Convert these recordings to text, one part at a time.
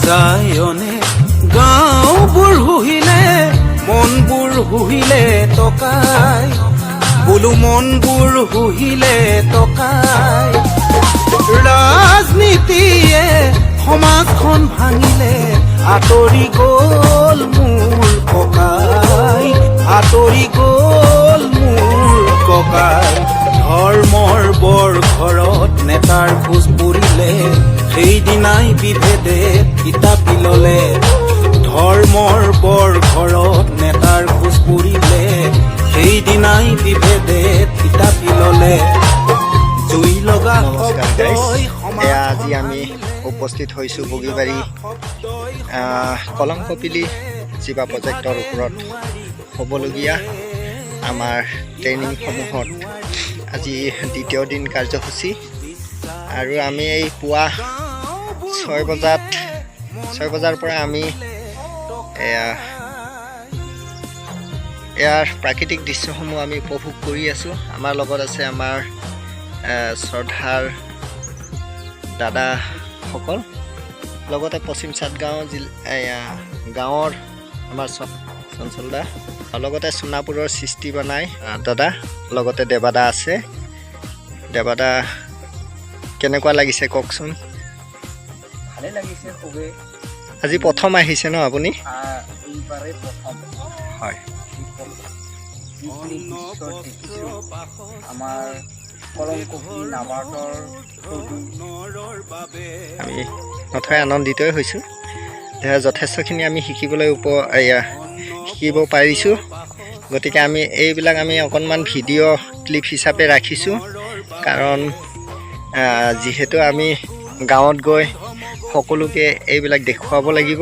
জায়নে গাঁওবোৰ হুহিলে মনবোৰ হুহিলে টকাই বোলো মনবোৰ হুহিলে টকাই ৰাজনীতিয়ে সমাজখন ভাঙিলে আঁতৰি গ'ল মোৰ ককাই আঁতৰি গ'ল মোৰ ককাই ধৰ্মৰ বৰ ঘৰত নেতাৰ খোজ পৰিলে সেইদিনাই বিভেদে কিতাপি ললে ধৰ্মৰ বৰ ঘৰত নেতাৰ খোজ পৰিলে সেইদিনাই বিভেদে কিতাপি ললে জুই লগা আজি আমি উপস্থিত হৈছোঁ বগীবাৰী কলংকপিলি জিবা প্ৰজেক্টৰ ওপৰত হ'বলগীয়া আমাৰ ট্ৰেইনিংসমূহত আজি দ্বিতীয় দিন কাৰ্যসূচী আৰু আমি এই পুৱা 6 বজাৰ পৰা আমি ইয়াৰ প্ৰাকৃতিক দৃশ্যসমূহ আমি উপভোগ কৰি আছোঁ। আমাৰ লগত আছে আমাৰ শ্ৰদ্ধাৰ দাদাসকল, লগতে পশ্চিম চাটগাঁও গাঁৱৰ আমাৰ চঞ্চল দা, লগতে সোণাপুৰৰ সৃষ্টি বনাই দাদা, লগতে দেৱাদা আছে। দেৱাদা, কেনেকুৱা লাগিছে কওকচোন? ভালে লাগিছে খুবেই। আজি প্ৰথম আহিছে ন আপুনি? এইবাৰে প্ৰথম। হয়। আমাৰ কলংকপিলি নাবাৰ্ডৰ আমি নথৈ আনন্দিতই হৈছোঁ। যথেষ্টখিনি আমি শিকিব পাৰিছোঁ। গতিকে আমি এইবিলাক আমি অকণমান ভিডিঅ' ক্লিপ হিচাপে ৰাখিছোঁ, কাৰণ যিহেতু আমি গাঁৱত গৈ সকলোকে এইবিলাক দেখুৱাব লাগিব।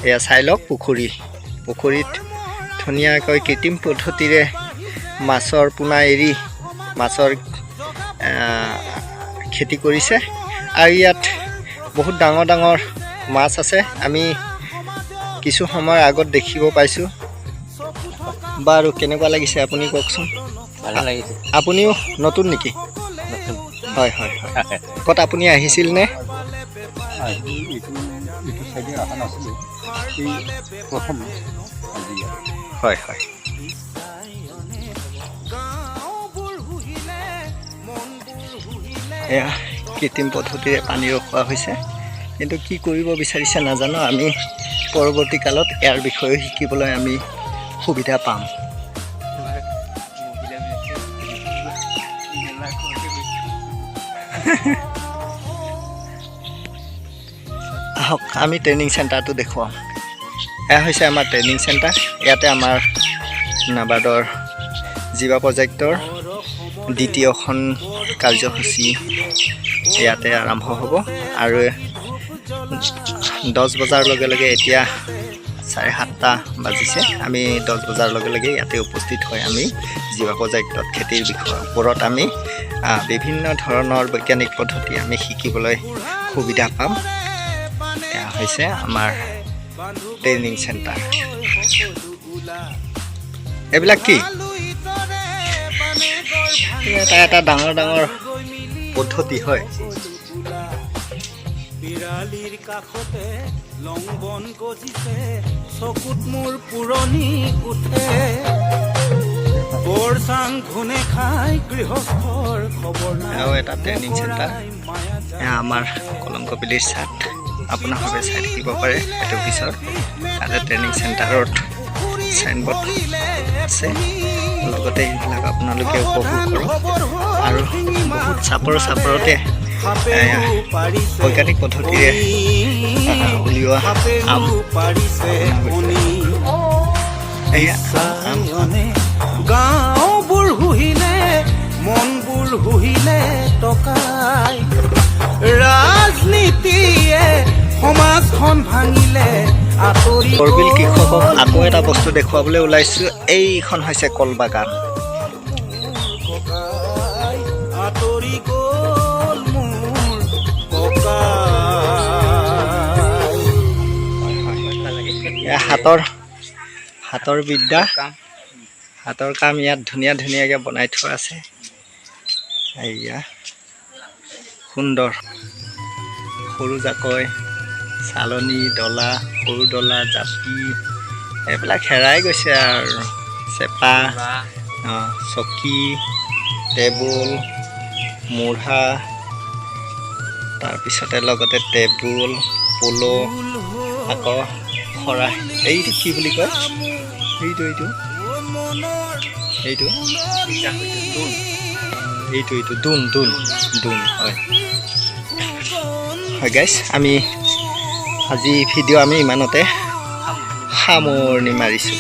এয়া চাই লওক পুখুৰীত ধুনীয়াকৈ কৃত্ৰিম পদ্ধতিৰে মাছৰ পোনা এৰি মাছৰ খেতি কৰিছে আৰু ইয়াত বহুত ডাঙৰ ডাঙৰ মাছ আছে। আমি কিছু সময়ৰ আগত দেখিব পাইছোঁ। বাৰু কেনেকুৱা লাগিছে আপুনি কওকচোন? ভালে লাগিছে। আপুনিও নতুন নেকি? হয় হয় হয়। ক'ত আপুনি আহিছিল নে? হয় হয়। এয়া কৃত্ৰিম পদ্ধতিৰে পানী ৰখোৱা হৈছে, কিন্তু কি কৰিব বিচাৰিছে নাজানো। আমি পৰৱৰ্তী কালত ইয়াৰ বিষয়ে শিকিবলৈ আমি সুবিধা পাম। আহক আমি ট্ৰেইনিং চেণ্টাৰটো দেখুৱাম। এয়া হৈছে আমাৰ ট্ৰেইনিং চেণ্টাৰ। ইয়াতে আমাৰ নাবাৰ্ডৰ জিবা প্ৰজেক্টৰ দ্বিতীয়খন কাৰ্যসূচী ইয়াতে আৰম্ভ হ'ব আৰু 10 বজাৰ লগে লগে, এতিয়া 7:30 বাজিছে, আমি 10 বজাৰ লগে লগে ইয়াতে উপস্থিত হৈ আমি জিবা প্ৰজেক্টত খেতিৰ বিষয়ৰ ওপৰত আমি বিভিন্ন ধৰণৰ বৈজ্ঞানিক পদ্ধতি আমি শিকিবলৈ সুবিধা পাম। এয়া হৈছে আমাৰ ট্ৰেইনিং চেণ্টাৰ। এইবিলাক কি? এটা ডাঙৰ ডাঙৰ পদ্ধতি হয়। বিৰালিৰ কাষতে লংবন গজিছে, চকুত মোৰ পুৰণি উঠে, বৰ চাং ঘুনে খাই গৃহস্থৰ খবৰ নাই। এটা ট্ৰেইনিং চেণ্টাৰ। এয়া আমাৰ কলংকপিলিৰ চাট, আপোনালোকে চাই থাকিব পাৰে এইটো পিছত। তাতে ট্ৰেইনিং চেণ্টাৰত চাইনবোৰ্ড আছে, লগতে এইবিলাক আপোনালোকে উপভোগ কৰক। আৰু বহুত চাপৰতে বৈজ্ঞানিক পদ্ধতিৰে উলিওৱা আম। গাঁওবোৰ হুহিলে মনবোৰ হুহিলে টকাই ৰাজনীতিয়ে সমাজখন ভাঙিলে আঁতৰি কৰবিল কৃষকক আকৌ এটা বস্তু দেখুৱাবলৈ ওলাইছোঁ। এইখন হৈছে কলবাগান। আঁতৰি গ'ল মোৰ ককাই। হাতৰ বিদ্যা, হাতৰ কাম ইয়াত ধুনীয়াকৈ বনাই থোৱা আছে। এয়া সুন্দৰ সৰু জাকৈ, চালনী ডলা সৰু ডলা জাপি এইবিলাক হেৰাই গৈছে আৰু চেপা চকী টেবুল মূঢ়া তাৰপিছতে লগতে টেবুল পল' আকৌ খৰাহি এইটো কি বুলি কয় এইটো এইটো এইটো এইটো এইটো দোন দোন দোন হয় হয় গাইছ আমি আজি ভিডিঅ' আমি ইমানতে সামৰণি মাৰিছোঁ